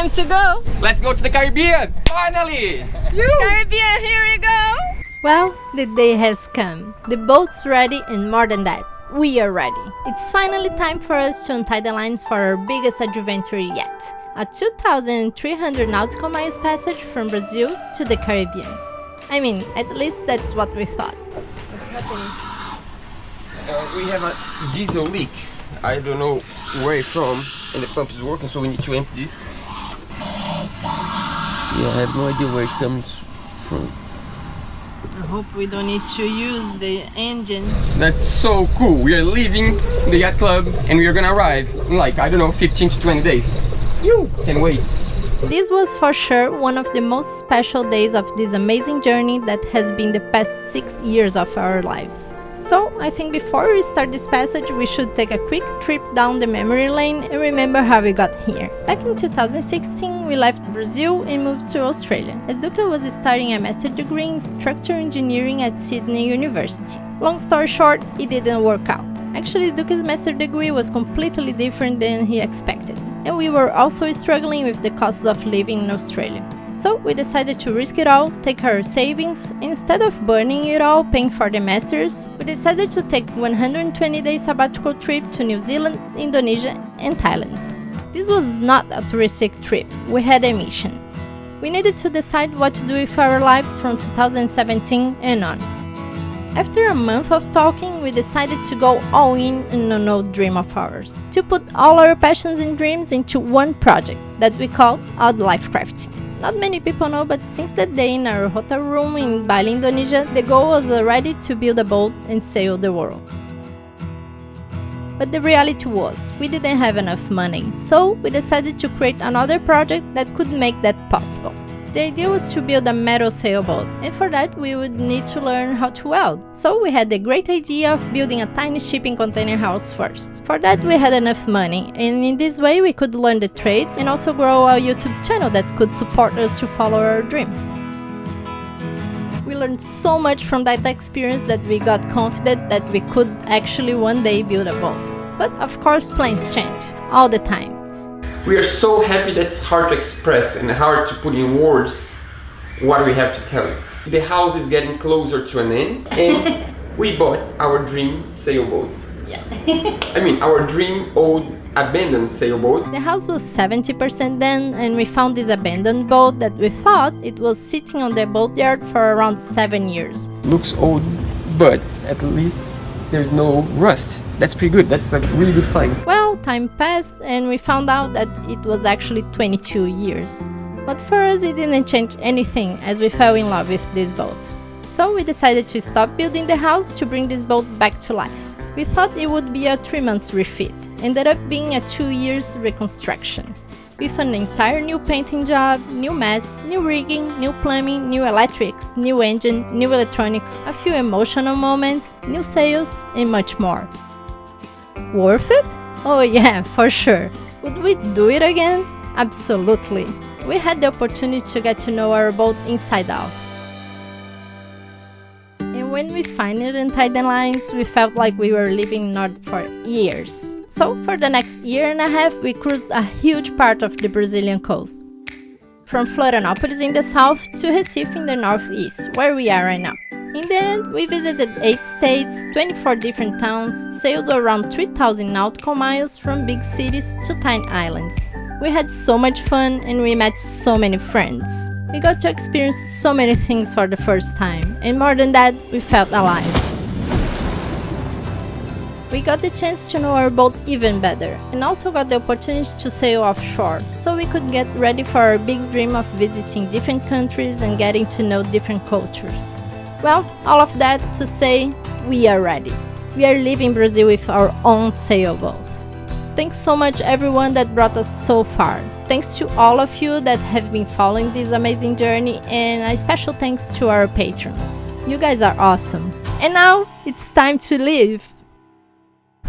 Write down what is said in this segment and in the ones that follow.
time to go! Let's go to the Caribbean! Finally! Caribbean, here we go! Well, the day has come. The boat's ready and more than that, we are ready. It's finally time for us to untie the lines for our biggest adventure yet. A 2,300 nautical miles passage from Brazil to the Caribbean. I mean, at least that's what we thought. What's happening? We have a diesel leak. I don't know where it's from, and the pump is working, so we need to empty this. Yeah, I have no idea where it comes from. I hope we don't need to use the engine. That's so cool. We are leaving the yacht club and we are gonna arrive in like, I don't know, 15 to 20 days. You can wait. This was for sure one of the most special days of this amazing journey that has been the past 6 years of our lives. So, I think before we start this passage, we should take a quick trip down the memory lane and remember how we got here. Back in 2016, we left Brazil and moved to Australia, as Duca was studying a master's degree in structural engineering at Sydney University. Long story short, it didn't work out. Actually, Duca's master's degree was completely different than he expected, and we were also struggling with the costs of living in Australia. So we decided to risk it all, take our savings. Instead of burning it all paying for the masters, we decided to take 120-day sabbatical trip to New Zealand, Indonesia and Thailand. This was not a touristic trip, we had a mission. We needed to decide what to do with our lives from 2017 and on. After a month of talking, we decided to go all in an old dream of ours, to put all our passions and dreams into one project that we called Wildlife Crafting. Not many people know, but since that day in our hotel room in Bali, Indonesia, the goal was already to build a boat and sail the world. But the reality was, we didn't have enough money, so we decided to create another project that could make that possible. The idea was to build a metal sailboat, and for that we would need to learn how to weld. So we had the great idea of building a tiny shipping container house first. For that we had enough money, and in this way we could learn the trades and also grow a YouTube channel that could support us to follow our dream. We learned so much from that experience that we got confident that we could actually one day build a boat. But of course plans change, all the time. We are so happy that it's hard to express and hard to put in words what we have to tell you. The house is getting closer to an end and we bought our dream sailboat. Yeah. I mean, our dream old abandoned sailboat. The house was 70% done and we found this abandoned boat that we thought it was sitting on the boatyard for around 7 years. Looks old, but at least there's no rust. That's pretty good. That's a really good sign. Well, time passed and we found out that it was actually 22 years. But for us it didn't change anything as we fell in love with this boat. So we decided to stop building the house to bring this boat back to life. We thought it would be a 3 months refit. Ended up being a 2 years reconstruction. With an entire new painting job, new mast, new rigging, new plumbing, new electrics, new engine, new electronics, a few emotional moments, new sails, and much more. Worth it? Oh yeah, for sure. Would we do it again? Absolutely. We had the opportunity to get to know our boat inside out. And when we finally untied the lines, we felt like we were living north for years. So for the next year and a half, we cruised a huge part of the Brazilian coast. From Florianópolis in the south to Recife in the northeast, where we are right now. In the end, we visited 8 states, 24 different towns, sailed around 3,000 nautical miles from big cities to tiny islands. We had so much fun and we met so many friends. We got to experience so many things for the first time, and more than that, we felt alive. We got the chance to know our boat even better, and also got the opportunity to sail offshore, so we could get ready for our big dream of visiting different countries and getting to know different cultures. Well, all of that to say, we are ready. We are leaving Brazil with our own sailboat. Thanks so much everyone that brought us so far. Thanks to all of you that have been following this amazing journey, and a special thanks to our patrons. You guys are awesome. And now, it's time to leave.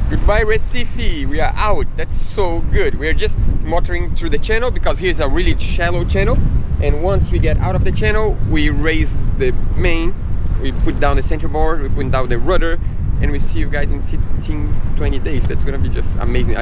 Goodbye Recife, we are out. That's so good. We're just motoring through the channel because here's a really shallow channel, and once we get out of the channel we raise the main, we put down the center board, we put down the rudder, and we see you guys in 15-20 days. That's gonna be just amazing.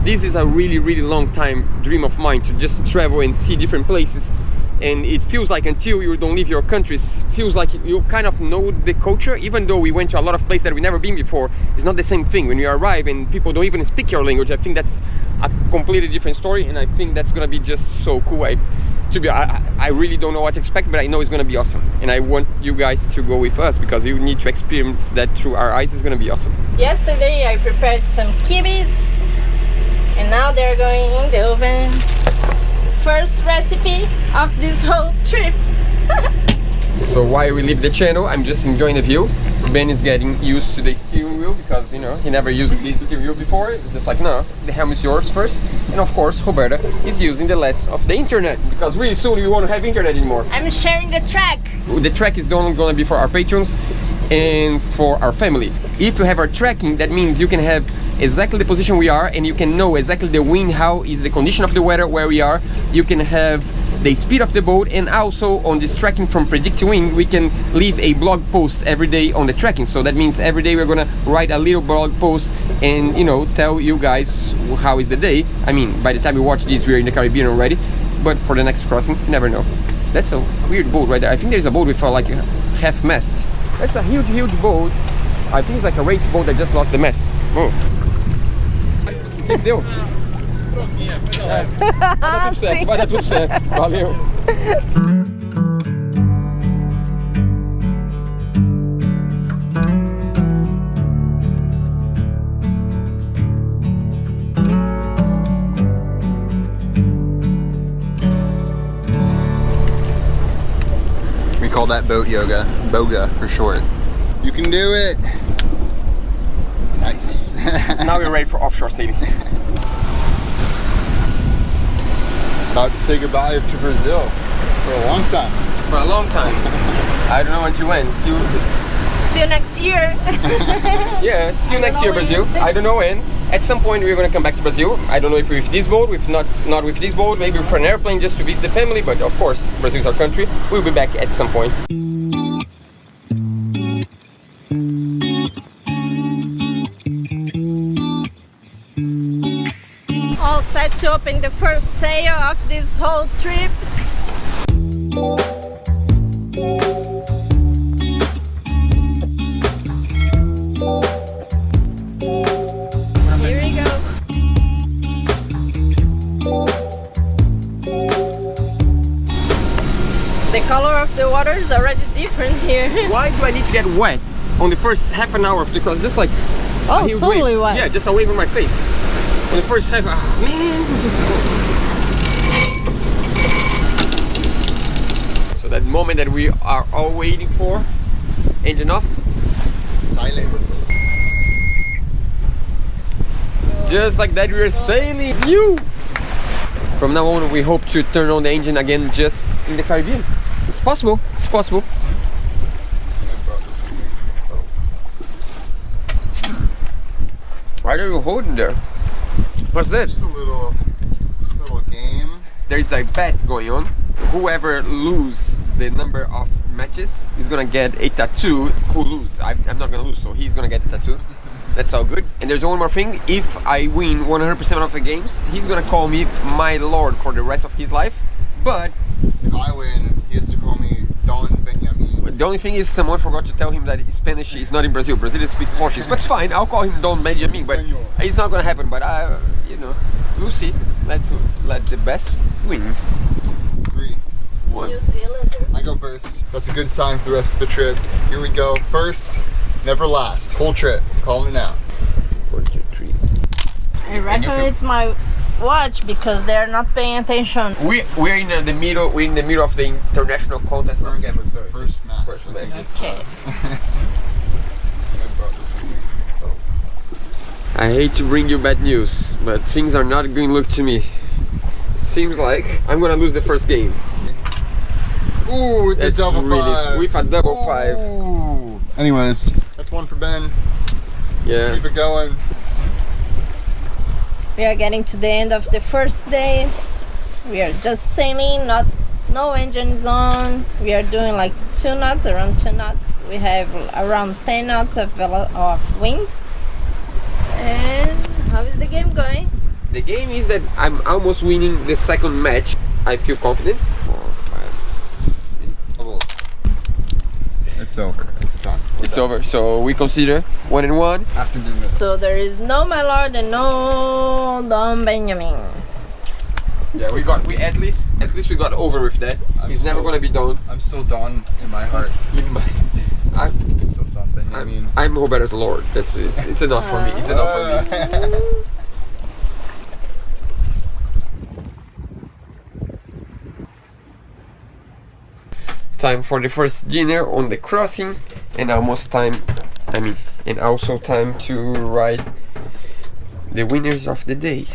This is a really long time dream of mine, to just travel and see different places. And it feels like until you don't leave your countries, feels like you kind of know the culture. Even though we went to a lot of places that we've never been before, it's not the same thing when you arrive and people don't even speak your language. I think that's a completely different story, and I think that's gonna be just so cool. I really don't know what to expect, but I know it's gonna be awesome, and I want you guys to go with us because you need to experience that through our eyes. It's gonna be awesome. Yesterday I prepared some kibis, and now they're going in the oven. First recipe of this whole trip. So while we leave the channel, I'm just enjoying the view. Ben is getting used to the steering wheel because, you know, he never used this steering wheel before. It's just like, no, the helm is yours first. And of course, Roberta is using the less of the internet because really soon we won't have internet anymore. I'm sharing the track. The track is only going to be for our patrons and for our family. If you have our tracking, that means you can have exactly the position we are, and you can know exactly the wind, how is the condition of the weather where we are. You can have the speed of the boat, and also on this tracking from Predict Wind, we can leave a blog post every day on the tracking. So that means every day we're gonna write a little blog post and, you know, tell you guys how is the day. I mean, by the time you watch this, we're in the Caribbean already, but for the next crossing, you never know. That's a weird boat right there. I think there's a boat with like a half mast. That's a huge boat. I think it's like a race boat that just lost the mast. Oh. Que deu? Vai dar tudo certo. Valeu. We call that boat yoga, boga for short. You can do it. Nice. Now we're ready for offshore sailing. About to say goodbye to Brazil for a long time. For a long time. I don't know until when. See you next year. Yeah, see you next year, Brazil. I don't know when. At some point we're gonna come back to Brazil. I don't know if with this boat, if not with this boat, maybe for an airplane just to visit the family, but of course, Brazil is our country. We'll be back at some point. All set to open the first sail of this whole trip. Here we go. The color of the water is already different here. Why do I need to get wet on the first half an hour? Because just like Oh, a huge totally wave. wet. Yeah, just a wave on my face. On the first half, man. So that moment that we are all waiting for, engine off. Silence. Just like that, we are sailing. You. From now on, we hope to turn on the engine again just in the Caribbean. It's possible. It's possible. Why are you holding there? What's that? Just a little game. There's a bet going on. Whoever loses the number of matches is gonna get a tattoo. Who loses? I'm not gonna lose, so he's gonna get the tattoo. That's all good. And there's one more thing. If I win 100% of the games, he's gonna call me my lord for the rest of his life. But If I win, he has to call me Don Benjamin. the only thing is someone forgot to tell him that Spanish is not in Brazil. Brazilians speak Portuguese, but it's fine. I'll call him Don Benjamin, but it's not gonna happen. But you know, we'll see. Let's let the best win. 3, 1. New Zealander. I go first. That's a good sign for the rest of the trip. Here we go. First, never last. Whole trip. Calling it out. 1, 2, 3. I reckon it's my watch because they're not paying attention. We're in the middle. We're in the middle of the international contest. First match. First match. Okay. I hate to bring you bad news, but things are not going to look to me. It seems like I'm gonna lose the first game. Ooh, with the That's double really five. with a double five. Ooh. Anyways, that's one for Ben. Let's Yeah. keep it going. We are getting to the end of the first day. We are just sailing, not No engines on. We are doing like 2 knots, around 2 knots. We have around 10 knots of wind. And how is the game going? The game is that I'm almost winning the second match. I feel confident. 4, 5, 6. Almost. It's over. It's done. It's over. So we consider 1-1. After the So there is no my lord and no Don Benjamin. Yeah, we at least we got over with that. He's never gonna be done. I'm still Don in my heart. I'm Still Don Benjamin. I'm Roberto's lord. It's enough for me. It's enough for me. Time for the first dinner on the crossing, and almost time. And also time to write the winners of the day.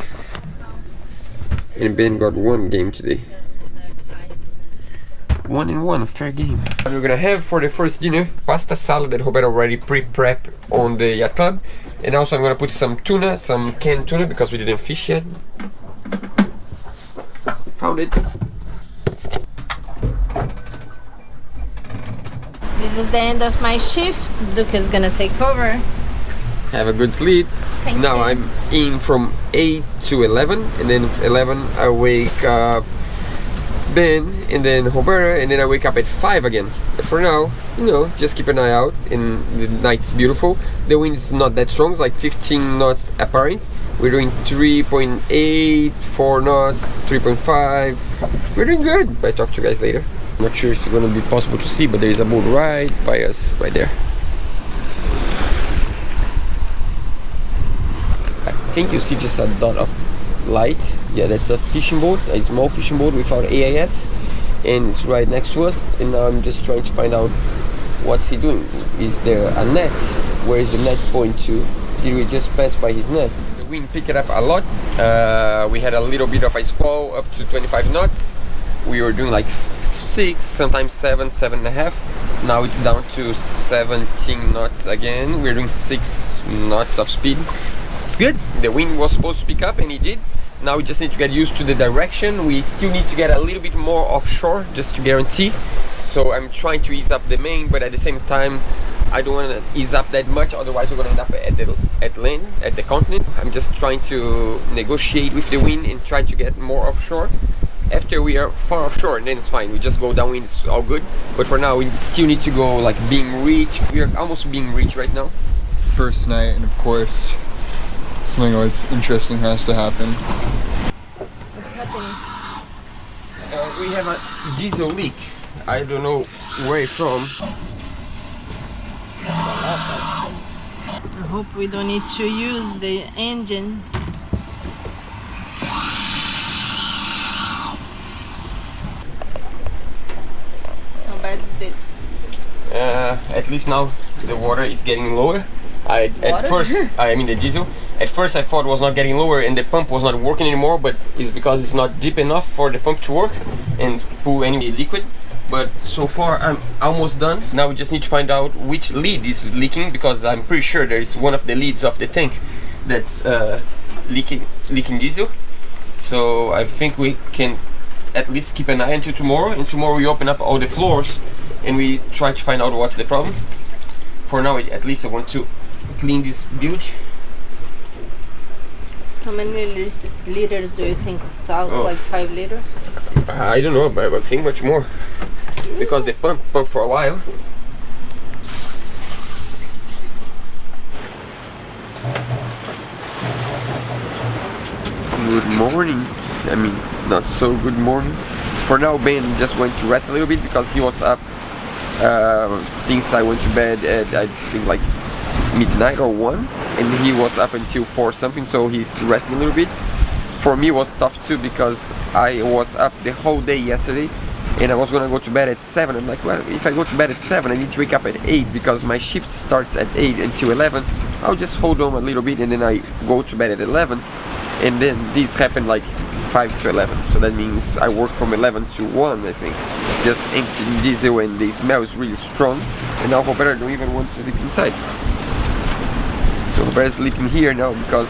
And Ben got 1 game today. 1-1, fair game. What we're gonna have for the first dinner, pasta salad that Roberto already pre-prep on the yacht club. And also I'm gonna put some tuna, some canned tuna, because we didn't fish yet. Found it. This is the end of my shift. Duke is gonna take over. Have a good sleep. Thank Now you. I'm in from 8 to 11, and then 11 I wake up Ben, and then Roberto, and then I wake up at 5 again. But for now, just keep an eye out, and the night's beautiful. The wind is not that strong, it's like 15 knots apparent. We're doing 3.8, 4 knots, 3.5. We're doing good. I'll talk to you guys later. I'm not sure if it's gonna be possible to see, but there is a boat right by us, right there. I think you see just a dot of light. Yeah, that's a fishing boat, a small fishing boat without AIS, and it's right next to us. And now I'm just trying to find out what's he doing. Is there a net? Where is the net going to? Did we just pass by his net? The wind picked it up a lot. We had a little bit of a squall up to 25 knots. We were doing like 6, sometimes 7, 7.5. Now it's down to 17 knots again. We're doing 6 knots of speed. It's good. The wind was supposed to pick up, and it did. Now we just need to get used to the direction. We still need to get a little bit more offshore just to guarantee. So I'm trying to ease up the main, but at the same time I don't want to ease up that much, otherwise we're going to end up at land, at the continent. I'm just trying to negotiate with the wind and try to get more offshore. After we are far offshore, then it's fine. We just go downwind, it's all good. But for now we still need to go like being reached. We are almost being reached right now. First night, and of course, something always interesting has to happen. What's happening? We have a diesel leak. I don't know where it's from. I hope we don't need to use the engine. How bad is this? At least now the water is getting lower. The diesel. At first I thought it was not getting lower and the pump was not working anymore, but it's because it's not deep enough for the pump to work and pull any liquid. But so far I'm almost done. Now we just need to find out which lead is leaking, because I'm pretty sure there is one of the leads of the tank that's leaking diesel. So I think we can at least keep an eye until tomorrow, and tomorrow we open up all the floors and we try to find out what's the problem. For now, at least I want to clean this bilge. How many liters do you think it's out? Oh. Like 5 liters? I don't know, but I think much more, because the pump for a while. Good morning. I mean, not so good morning. For now, Ben just went to rest a little bit because he was up since I went to bed at, I think, like midnight or 1, and he was up until 4 something, so he's resting a little bit. For me it was tough too, because I was up the whole day yesterday and I was gonna go to bed at 7. I'm like, well, if I go to bed at 7 I need to wake up at 8 because my shift starts at 8 until 11. I'll just hold on a little bit and then I go to bed at 11, and then this happened like 5 to 11, so that means I work from 11 to 1, I think, just emptying diesel, and the smell is really strong, and now Roberta don't even want to sleep inside. So Roberta's sleeping here now because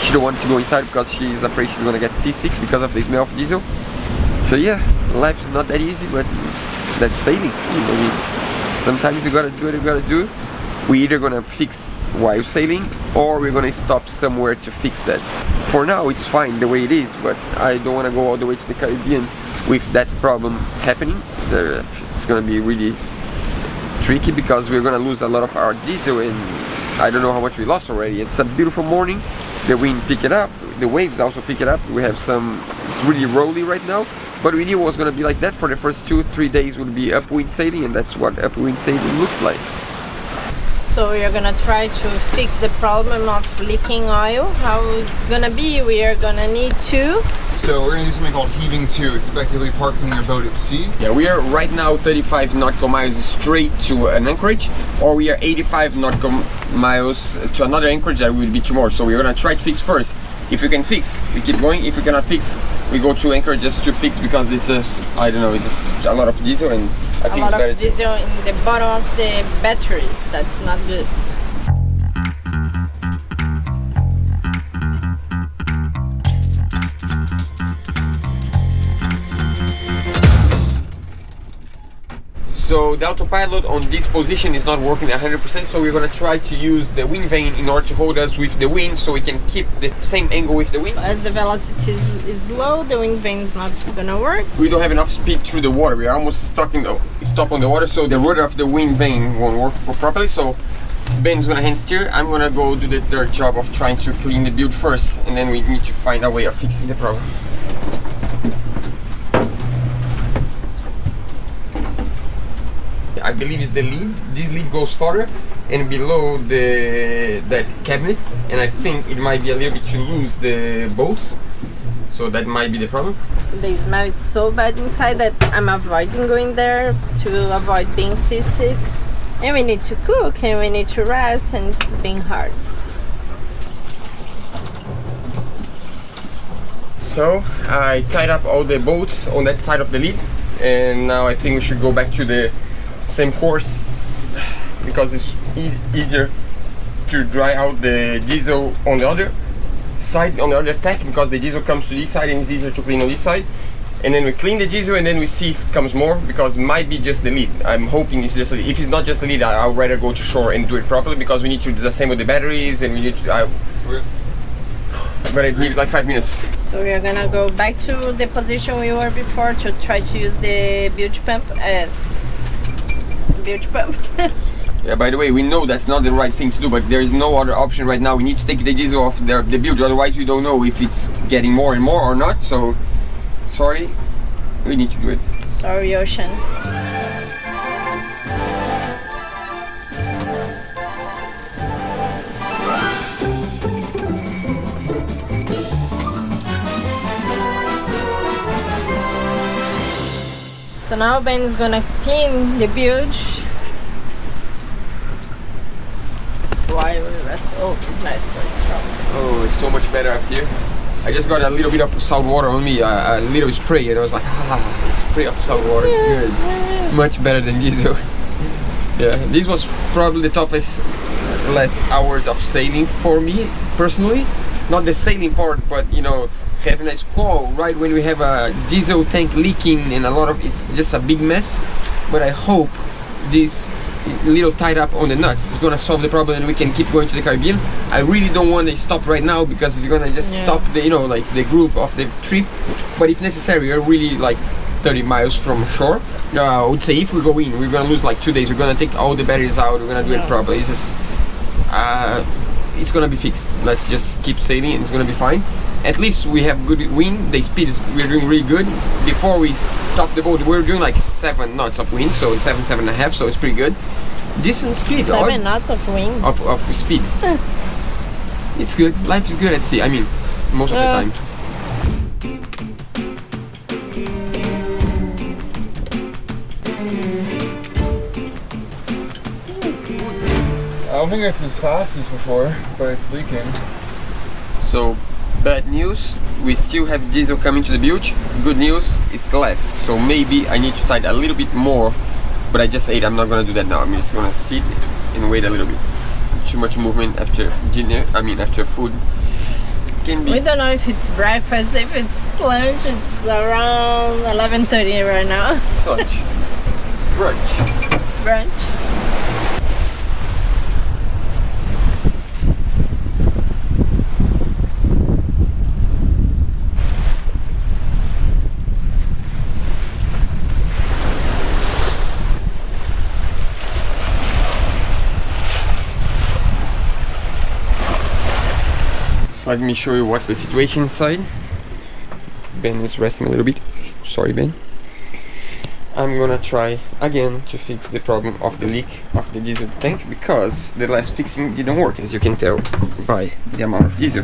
she don't want to go inside because she's afraid she's gonna get seasick because of the smell of diesel. So yeah, life is not that easy, but that's sailing. Sometimes you gotta do what you gotta do. We're either gonna fix while sailing, or we're gonna stop somewhere to fix that. For now, it's fine the way it is, but I don't wanna go all the way to the Caribbean with that problem happening. It's gonna be really tricky because we're gonna lose a lot of our diesel, and I don't know how much we lost already. It's a beautiful morning. The wind pick it up, the waves also pick it up. We have it's really rolly right now, but we knew it was gonna be like that for the first 2-3 days. Would be upwind sailing, and that's what upwind sailing looks like. So we are gonna try to fix the problem of leaking oil. How it's gonna be, we are gonna need to... So we're gonna use something called heaving to. It's effectively parking your boat at sea. Yeah, we are right now 35 nautical miles straight to an anchorage, or we are 85 nautical miles to another anchorage that will be tomorrow. So we're gonna try to fix first. If we can fix, we keep going. If we cannot fix, we go to anchorage just to fix, because it's just, I don't know, it's just a lot of diesel, and I think it's better. A lot of diesel in the bottom of the batteries. That's not good. So the autopilot on this position is not working 100%, so we're gonna try to use the wind vane in order to hold us with the wind, so we can keep the same angle with the wind. As the velocity is low, the wind vane is not gonna work. We don't have enough speed through the water. We're almost stuck on the water, so the rudder of the wind vane won't work properly. So Ben's gonna hand steer. I'm gonna go do the third job of trying to clean the build first, and then we need to find a way of fixing the problem. I believe it's the lead. This lead goes farther and below that cabinet, and I think it might be a little bit to lose the bolts, so that might be the problem. The smell is so bad inside that I'm avoiding going there to avoid being seasick. And we need to cook and we need to rest, and it's being hard. So I tied up all the bolts on that side of the lead, and now I think we should go back to the same course, because it's easier to dry out the diesel on the other side, on the other tank, because the diesel comes to this side and it's easier to clean on this side. And then we clean the diesel, and then we see if it comes more, because it might be just the lead. I'm hoping it's just the lead. If it's not just the lead, I'll rather go to shore and do it properly, because we need to disassemble the batteries, and we need to but it needs like 5 minutes. So we are gonna go back to the position we were before to try to use the bilge pump as bilge pump. Yeah, by the way, we know that's not the right thing to do, but there is no other option right now. We need to take the diesel off the bilge, otherwise we don't know if it's getting more and more or not. So, sorry, we need to do it. Sorry, Ocean. So now Ben is gonna clean the bilge while we rest. Oh, it smells so strong. Oh, it's so much better up here. I just got a little bit of salt water on me, a little spray, and I was like, spray of salt water, good. Much better than diesel. Yeah, this was probably the toughest last hours of sailing for me, personally. Not the sailing part, but you know, having a squall right when we have a diesel tank leaking and a lot of, it's just a big mess. But I hope this little tied up on the nuts is gonna solve the problem and we can keep going to the Caribbean. I really don't want to stop right now, because it's gonna just stop the, you know, like the groove of the trip. But if necessary, we're really like 30 miles from shore. I would say if we go in, we're gonna lose like 2 days. We're gonna take all the batteries out, we're gonna do it properly. It's just it's gonna be fixed. Let's just keep sailing and it's gonna be fine. At least we have good wind. The speed is, we're doing really good. Before we stopped the boat, we were doing like 7 knots of wind, so 7.5, so it's pretty good. Decent speed. 7 knots of wind. Of speed. It's good. Life is good at sea. I mean, most of the time. I don't think it's as fast as before, but it's leaking. So, bad news, we still have diesel coming to the bilge. Good news, it's less. So maybe I need to tighten a little bit more, but I just ate. I'm not gonna do that now. I'm just gonna sit and wait a little bit. Too much movement after dinner, after food. can We be. don't know if it's breakfast, if it's lunch. It's around 11:30 right now. It's lunch. It's brunch. Brunch. So let me show you what's the situation inside. Ben is resting a little bit. Sorry, Ben. I'm gonna try again to fix the problem of the leak of the diesel tank because the last fixing didn't work, as you can tell by the amount of diesel.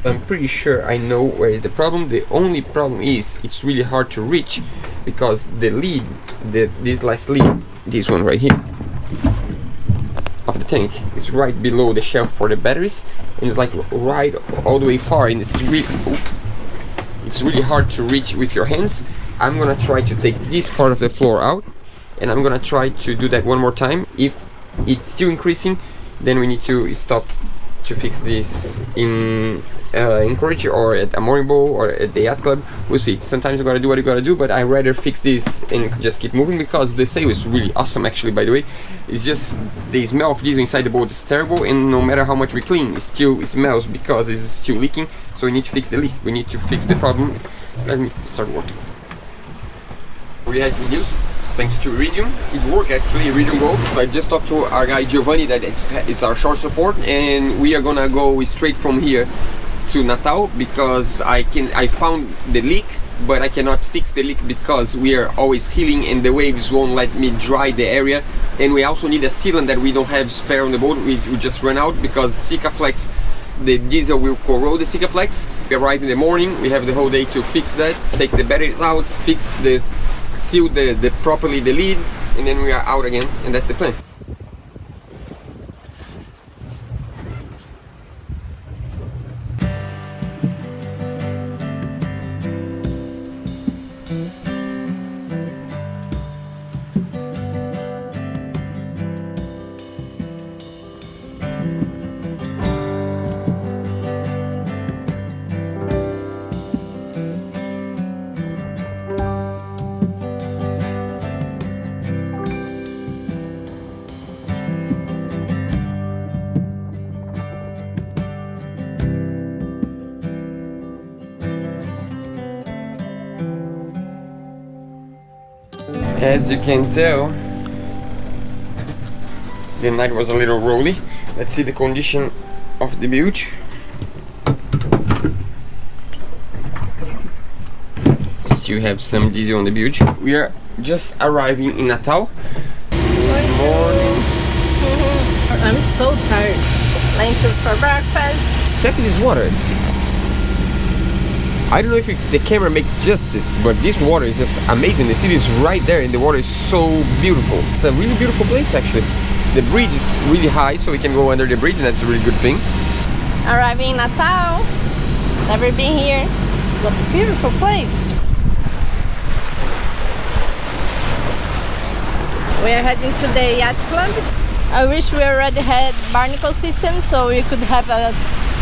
I'm pretty sure I know where is the problem. The only problem is it's really hard to reach because the lead, this last lead, this one right here, of the tank is right below the shelf for the batteries, and it's like right all the way far, and it's really hard to reach with your hands. I'm gonna try to take this part of the floor out, and I'm gonna try to do that one more time. If it's still increasing, then we need to stop to fix this in Anchorage or at a mooring bow or at the yacht club. We'll see. Sometimes you gotta do what you gotta do, but I rather fix this and just keep moving because the sail is really awesome. Actually, by the way, it's just the smell of diesel inside the boat is terrible, and no matter how much we clean, it still smells because it's still leaking. So we need to fix the leak. We need to fix the problem. Let me start working. We had good news. Thanks to Iridium, it worked actually. Iridium Go. I just talked to our guy Giovanni that it's our shore support, and we are gonna go straight from here to Natal because I found the leak, but I cannot fix the leak because we are always healing and the waves won't let me dry the area, and we also need a sealant that we don't have spare on the boat. We just run out because Sikaflex, the diesel will corrode the Sikaflex. We arrive in the morning, we have the whole day to fix that, take the batteries out, seal properly the lead, and then we are out again, and that's the plan. As you can tell, the night was a little rolly. Let's see the condition of the bilge. Still have some diesel on the bilge. We are just arriving in Natal. Morning. I'm so tired. Lentils for breakfast. Check this water. I don't know if the camera makes justice, but this water is just amazing. The city is right there and the water is so beautiful. It's a really beautiful place actually. The bridge is really high, so we can go under the bridge, and that's a really good thing. Arriving in Natal. Never been here. It's a beautiful place. We are heading to the yacht club. I wish we already had barnacle system so we could have a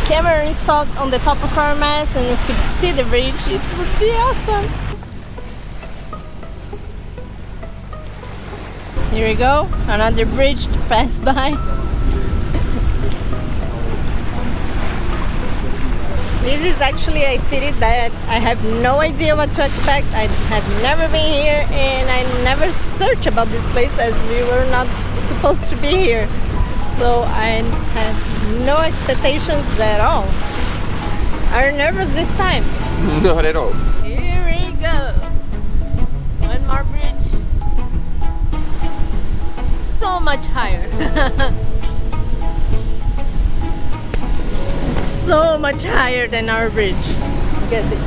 camera installed on the top of our mast and we could see the bridge. It would be awesome. Here we go, another bridge to pass by. This is actually a city that I have no idea what to expect. I have never been here and I never searched about this place as we were not supposed to be here. So I have no expectations at all. Are you nervous this time? Not at all. Here we go. One more bridge. So much higher. So much higher than our bridge. Look at it.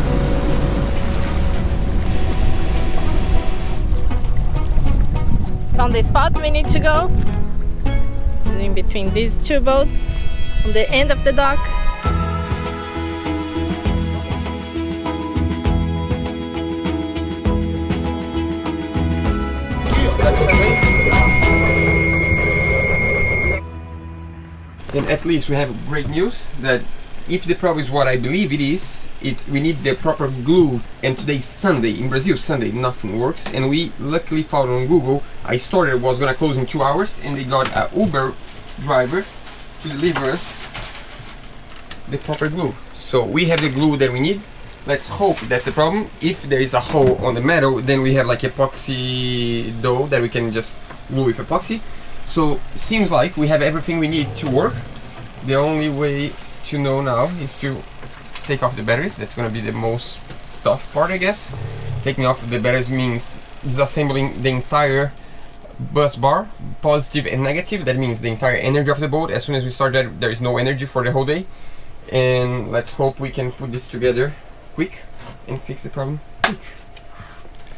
Found the spot we need to go. It's in between these two boats on the end of the dock. And at least we have great news that if the problem is what I believe it is, we need the proper glue. And today's Sunday, in Brazil Sunday, nothing works. And we luckily found on Google, it was gonna close in 2 hours, and they got an Uber driver to deliver us the proper glue. So we have the glue that we need. Let's hope that's the problem. If there is a hole on the metal, then we have like epoxy dough that we can just glue with epoxy. So seems like we have everything we need to work. The only way to know now is to take off the batteries. That's gonna be the most tough part, I guess. Taking off the batteries means disassembling the entire bus bar, positive and negative. That means the entire energy of the boat. As soon as we start that, there is no energy for the whole day. And let's hope we can put this together quick and fix the problem quick.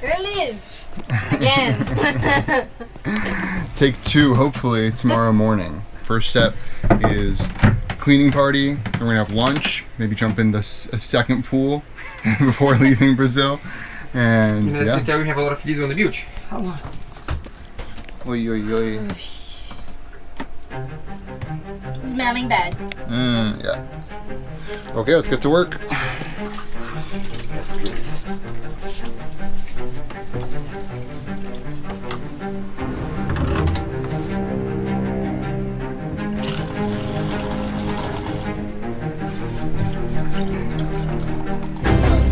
Relief! Again! Take 2, hopefully, tomorrow morning. First step is cleaning party. Then we're gonna have lunch, maybe jump in a second pool before leaving Brazil. And as you can tell, we have a lot of these on the beach. Oy, oy, oy. Smelling bad. Yeah. Okay, let's get to work.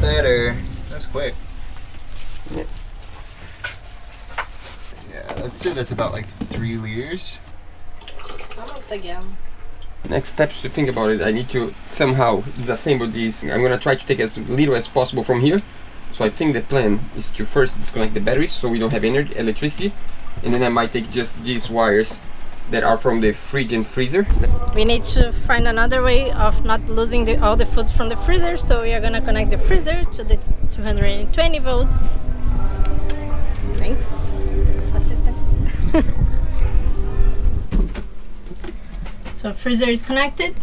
Better. That's quick. Yeah, I'd say that's about like 3 liters. Almost again. Next steps to think about it, I need to somehow disassemble these. I'm gonna try to take as little as possible from here. So I think the plan is to first disconnect the batteries so we don't have electricity. And then I might take just these wires that are from the fridge and freezer. We need to find another way of not losing all the food from the freezer, so we are gonna connect the freezer to the 220 volts. Thanks, assistant. So freezer is connected.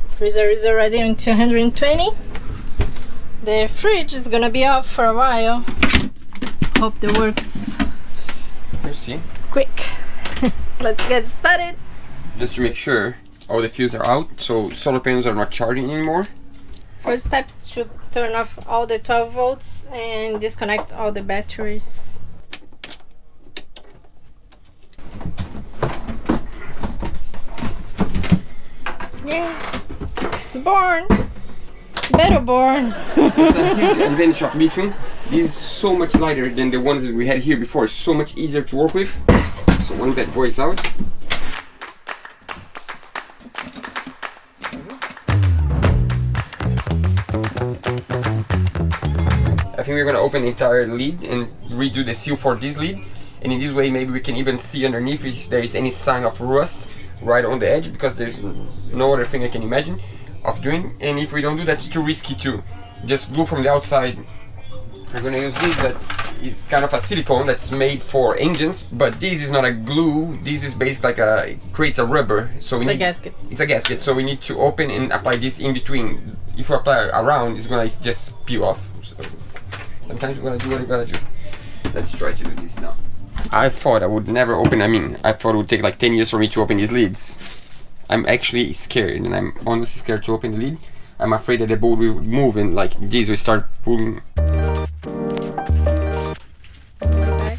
Freezer is already on 220. The fridge is gonna be off for a while. Hope that works. We'll see. Quick. Let's get started. Just to make sure all the fuses are out, so solar panels are not charging anymore. First step is to turn off all the 12 volts and disconnect all the batteries. Yeah, it's born. Better born. That's a huge advantage of lithium. This is so much lighter than the ones that we had here before. It's so much easier to work with. So one bad boy is out. I think we're gonna open the entire lid and redo the seal for this lid. And in this way maybe we can even see underneath if there is any sign of rust right on the edge, because there's no other thing I can imagine of doing. And if we don't do that, it's too risky too. Just glue from the outside. We're gonna use this that is kind of a silicone that's made for engines, but this is not a glue. This is basically like it creates a rubber. So It's a gasket. It's a gasket, so we need to open and apply this in between. If you apply around, it's gonna just peel off. So sometimes you're gonna do what you gotta do. Let's try to do this now. I thought I would never open. I thought it would take like 10 years for me to open these lids. I'm actually scared, and I'm honestly scared to open the lid. I'm afraid that the boat will move and like this will start pulling. Okay.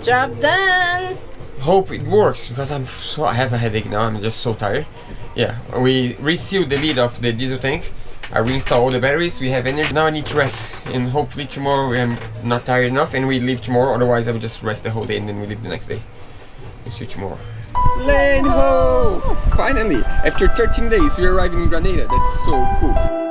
Job done. Hope it works, because I have a headache now. I'm just so tired. Yeah, we resealed the lid of the diesel tank. I reinstalled all the batteries. We have energy. Now I need to rest, and hopefully tomorrow I'm not tired enough and we leave tomorrow. Otherwise I will just rest the whole day and then we leave the next day. We'll see you tomorrow. Land ho! Finally, after 13 days we arrived in Grenada. That's so cool.